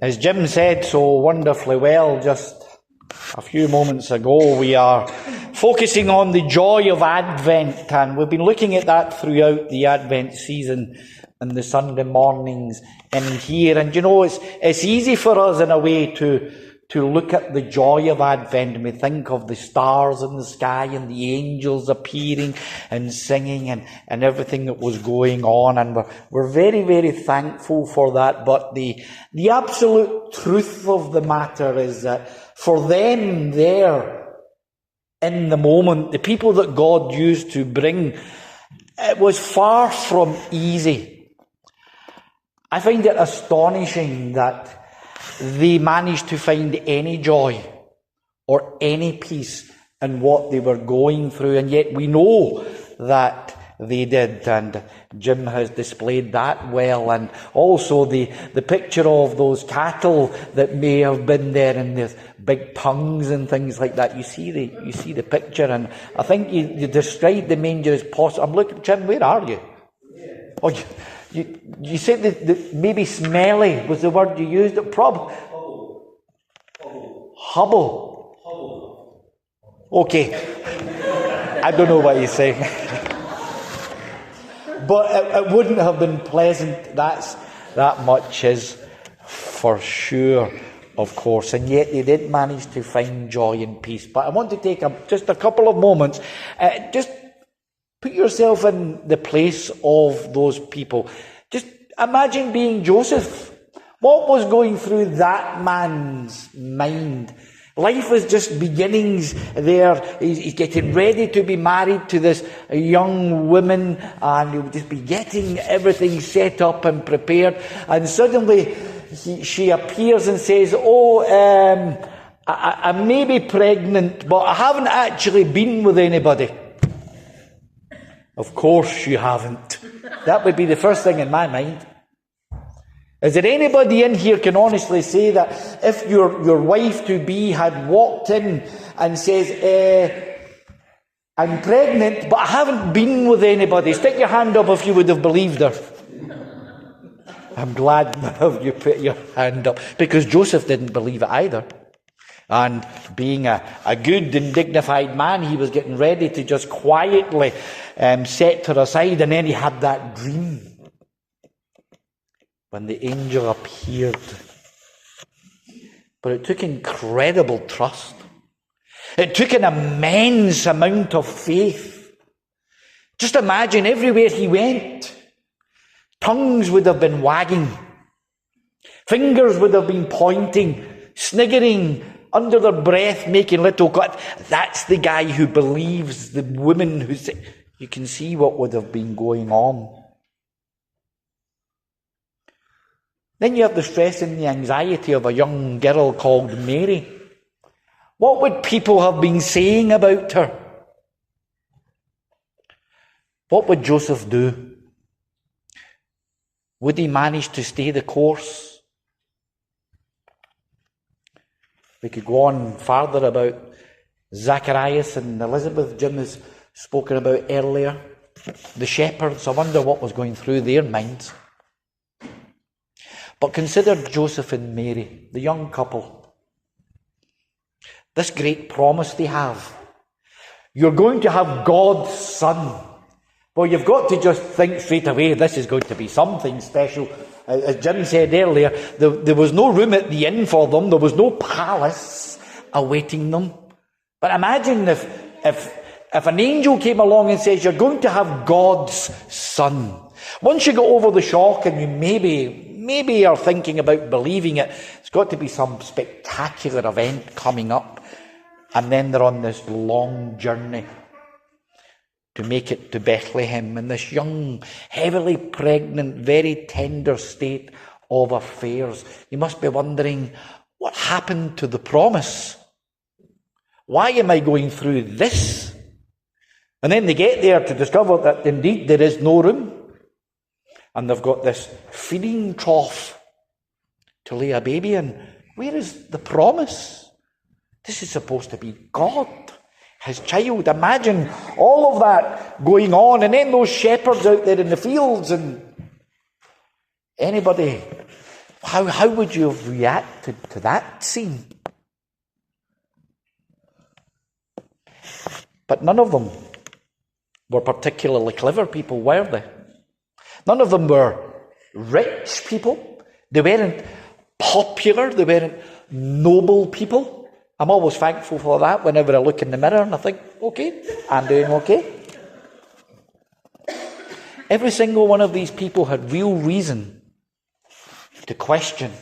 As Jim said so wonderfully well just a few moments ago, we are focusing on the joy of Advent, and we've been looking at that throughout the Advent season and the Sunday mornings in here. And you know, it's easy for us in a way to look at the joy of Advent, and we think of the stars in the sky and the angels appearing and singing and everything that was going on, and we're very, very thankful for that. But the absolute truth of the matter is that for them there in the moment, the people that God used to bring, it was far from easy. I find it astonishing that they managed to find any joy or any peace in what they were going through, and yet we know that they did, and Jim has displayed that well. And also the picture of those cattle that may have been there in the big tongues and things like that. You see the picture, and I think you described the manger as possible. I'm looking, Jim, where are you? Oh, you said that maybe smelly was the word you used. Probably Hubble. Okay, I don't know what he's saying, but it wouldn't have been pleasant. That much is for sure, of course. And yet they did manage to find joy and peace. But I want to take just a couple of moments, just put yourself in the place of those people. Just imagine being Joseph. What was going through that man's mind? Life is just beginnings there. He's getting ready to be married to this young woman, and he'll just be getting everything set up and prepared. And suddenly she appears and says, I may be pregnant, but I haven't actually been with anybody. Of course you haven't. That would be the first thing in my mind. Is there anybody in here can honestly say that if your wife-to-be had walked in and says, I'm pregnant, but I haven't been with anybody? Stick your hand up if you would have believed her. I'm glad of you put your hand up, because Joseph didn't believe it either. And being a good and dignified man, he was getting ready to just quietly set her aside, and then he had that dream when the angel appeared. But it took incredible trust. It took an immense amount of faith. Just imagine, everywhere he went, tongues would have been wagging, fingers would have been pointing, sniggering under their breath, making little cut. That's the guy who believes the woman who said. You can see what would have been going on. Then you have the stress and the anxiety of a young girl called Mary. What would people have been saying about her? What would Joseph do? Would he manage to stay the course? We could go on further about Zacharias and Elizabeth. Jim has spoken about earlier. The shepherds, I wonder what was going through their minds. But consider Joseph and Mary, the young couple. This great promise they have. You're going to have God's Son. Well, you've got to just think straight away, this is going to be something special. As Jim said earlier, there was no room at the inn for them. There was no palace awaiting them. But imagine if an angel came along and says, you're going to have God's Son. Once you get over the shock and you maybe are thinking about believing it, it's got to be some spectacular event coming up. And then they're on this long journey to make it to Bethlehem in this young, heavily pregnant, very tender state of affairs. You must be wondering, what happened to the promise? Why am I going through this? And then they get there to discover that indeed there is no room. And they've got this feeding trough to lay a baby in. Where is the promise? This is supposed to be God, his child. Imagine all of that going on, and then those shepherds out there in the fields, and Anybody, how would you have reacted to that scene? But none of them were particularly clever people, were they? None of them were rich people. They weren't popular. They weren't noble people. I'm always thankful for that whenever I look in the mirror and I think, okay, I'm doing okay. Every single one of these people had real reason to question,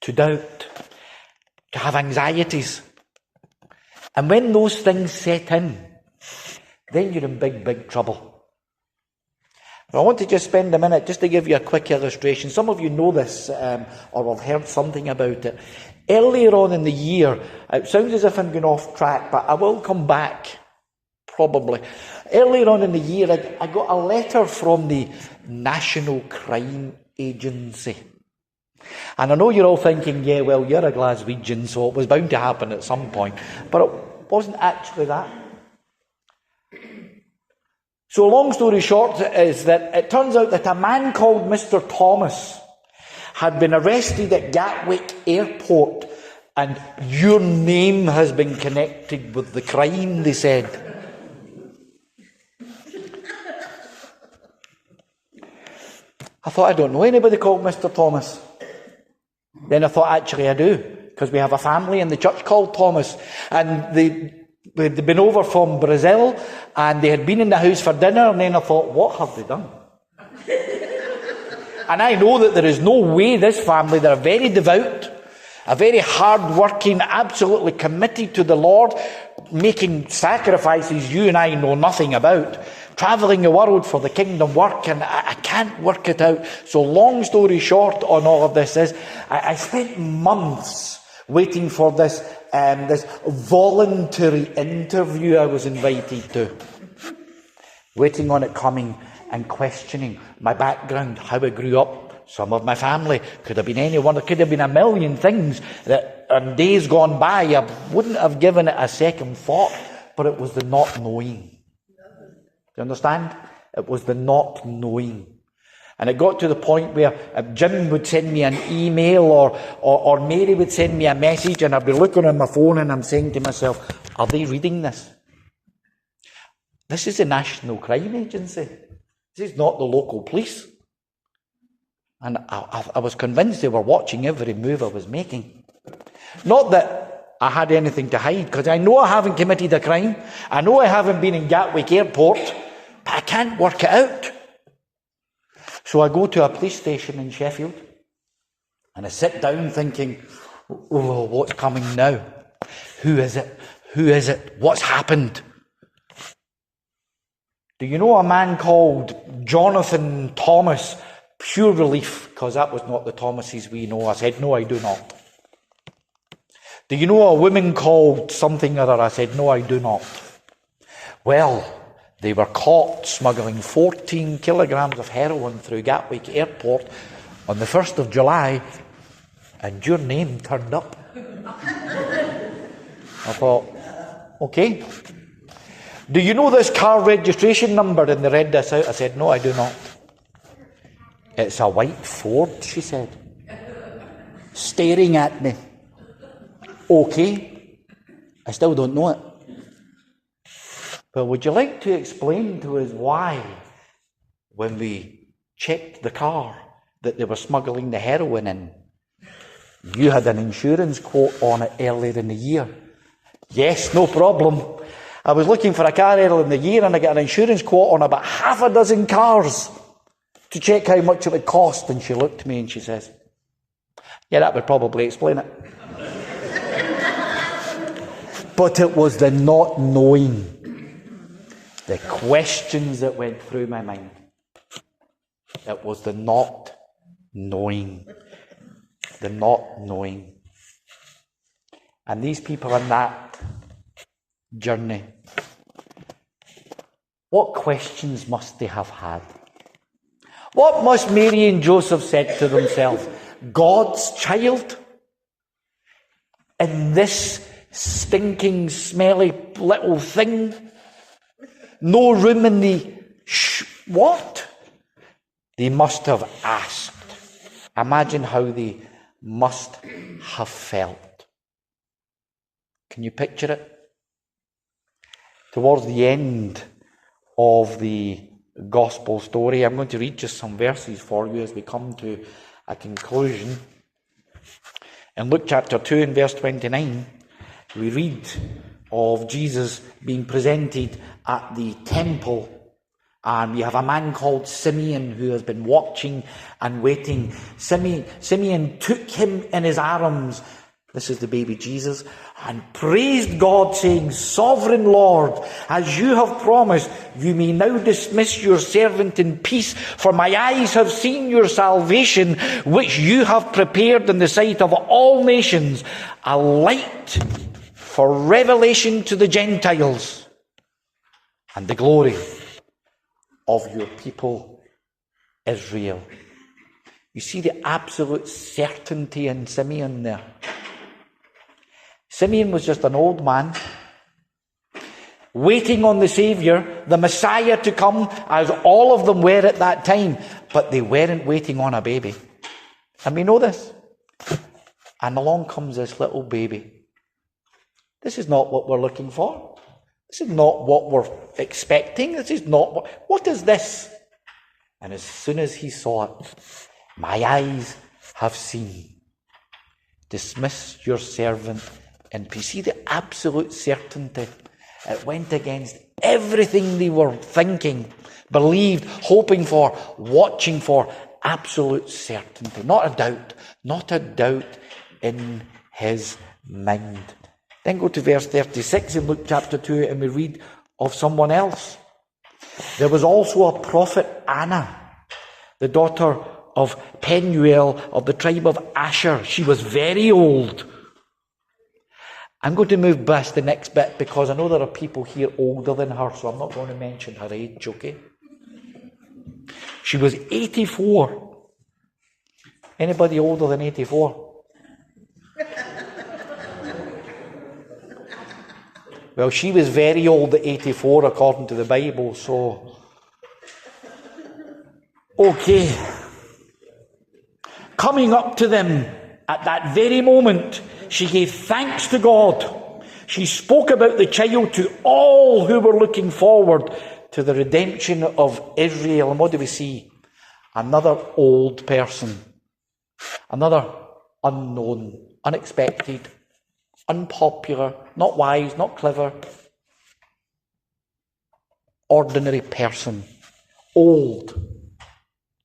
to doubt, to have anxieties. And when those things set in, then you're in big, big trouble. I want to just spend a minute just to give you a quick illustration. Some of you know this or have heard something about it. Earlier on in the year, it sounds as if I'm going off track, but I will come back, probably. Earlier on in the year, I got a letter from the National Crime Agency. And I know you're all thinking, yeah, well, you're a Glaswegian, so it was bound to happen at some point. But it wasn't actually that. So long story short is that it turns out that a man called Mr. Thomas had been arrested at Gatwick Airport, and your name has been connected with the crime, they said. I thought, I don't know anybody called Mr. Thomas. Then I thought, actually I do, because we have a family in the church called Thomas, and they'd been over from Brazil, and they had been in the house for dinner, and then I thought, what have they done? And I know that there is no way this family, they're very devout, a very hard-working, absolutely committed to the Lord, making sacrifices you and I know nothing about, travelling the world for the kingdom work, and I can't work it out. So long story short on all of this is, I spent months waiting for this voluntary interview I was invited to. Waiting on it coming and questioning my background, how I grew up, some of my family, could have been anyone, there could have been a million things that in days gone by I wouldn't have given it a second thought, but it was the not knowing. Do you understand? It was the not knowing. And it got to the point where Jim would send me an email or Mary would send me a message, and I'd be looking on my phone and I'm saying to myself, are they reading this? This is the National Crime Agency. This is not the local police. And I was convinced they were watching every move I was making. Not that I had anything to hide, because I know I haven't committed a crime. I know I haven't been in Gatwick Airport, but I can't work it out. So I go to a police station in Sheffield, and I sit down thinking, oh, what's coming now? Who is it? Who is it? What's happened? Do you know a man called Jonathan Thomas? Pure relief, because that was not the Thomases we know. I said, no, I do not. Do you know a woman called something or other? I said, no, I do not. Well, they were caught smuggling 14 kilograms of heroin through Gatwick Airport on the 1st of July, and your name turned up. I thought, okay. Do you know this car registration number? And they read this out. I said, no, I do not. It's a white Ford, she said, staring at me. Okay. I still don't know it. But would you like to explain to us why, when we checked the car that they were smuggling the heroin in, you had an insurance quote on it earlier in the year? Yes, no problem. I was looking for a car earlier in the year, and I got an insurance quote on about half a dozen cars to check how much it would cost. And she looked at me and she says, yeah, that would probably explain it. But it was the not knowing, the questions that went through my mind. It was the not knowing. The not knowing. And these people on that journey, what questions must they have had? What must Mary and Joseph said to themselves? God's child? In this stinking, smelly little thing? No room in the... What? They must have asked Imagine how they must have felt. Can you picture it? Towards the end of the gospel story, I'm going to read just some verses for you as we come to a conclusion. In Luke chapter 2 and verse 29, we read of Jesus being presented at the temple, and we have a man called Simeon who has been watching and waiting. Simeon took him in his arms, this is the baby Jesus, and praised God, saying, Sovereign Lord, as you have promised, you may now dismiss your servant in peace, for my eyes have seen your salvation, which you have prepared in the sight of all nations, a light for revelation to the Gentiles, and the glory of your people Israel. You see the absolute certainty in Simeon there. Simeon was just an old man, waiting on the Saviour, the Messiah, to come, as all of them were at that time. But they weren't waiting on a baby. And we know this. And along comes this little baby. This is not what we're looking for. This is not what we're expecting. This is not what is this? And as soon as he saw it, my eyes have seen. Dismiss your servant in peace. See the absolute certainty. It went against everything they were thinking, believed, hoping for, watching for. Absolute certainty. Not a doubt in his mind. Then go to verse 36 in Luke chapter 2 and we read of someone else. There was also a prophet, Anna, the daughter of Penuel of the tribe of Asher. She was very old. I'm going to move past the next bit because I know there are people here older than her, so I'm not going to mention her age, okay? She was 84. Anybody older than 84? Well, she was very old at 84 according to the Bible, so... Okay. Coming up to them at that very moment, she gave thanks to God. She spoke about the child to all who were looking forward to the redemption of Israel. And what do we see? Another old person. Another unknown, unexpected, unpopular, not wise, not clever, ordinary person. Old,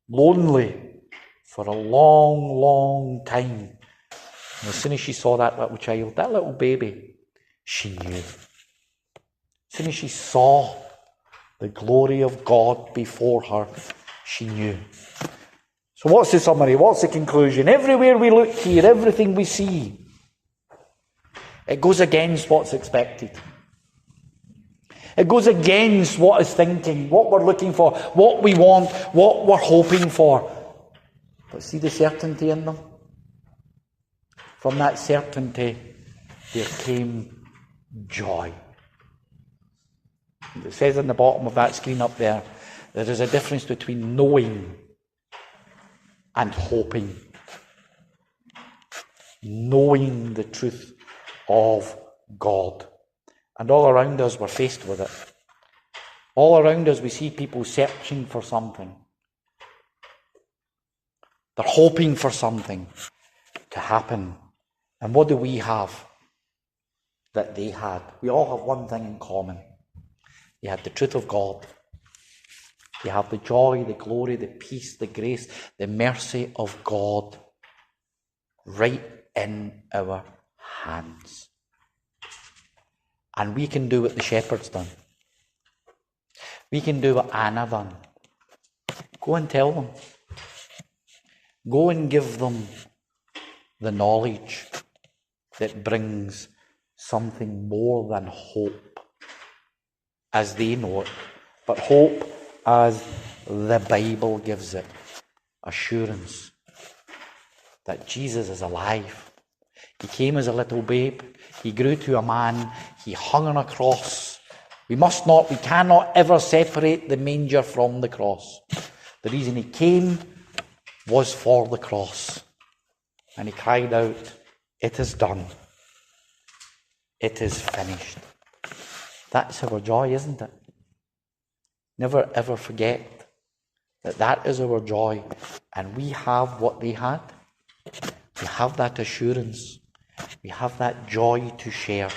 lonely for a long, long time. And as soon as she saw that little child, that little baby, she knew. As soon as she saw the glory of God before her, she knew. So what's the summary? What's the conclusion? Everywhere we look here, everything we see, it goes against what's expected. It goes against what is thinking, what we're looking for, what we want, what we're hoping for. But see the certainty in them? From that certainty, there came joy. It says in the bottom of that screen up there, there is a difference between knowing and hoping. Knowing the truth of God. And all around us, we're faced with it. All around us, we see people searching for something. They're hoping for something to happen. And what do we have that they had? We all have one thing in common. You had the truth of God. You have the joy, the glory, the peace, the grace, the mercy of God right in our hands. And we can do what the shepherd's done. We can do what Anna done. Go and tell them. Go and give them the knowledge that brings something more than hope as they know it, but hope as the Bible gives it. Assurance that Jesus is alive. He came as a little babe. He grew to a man. He hung on a cross. We cannot ever separate the manger from the cross. The reason he came was for the cross. And he cried out, "It is done. It is finished." That's our joy, isn't it? Never ever forget that that is our joy. And we have what they had. We have that assurance. We have that joy to share.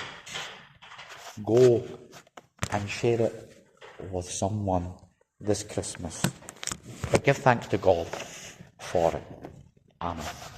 Go and share it with someone this Christmas. But give thanks to God for it. Amen.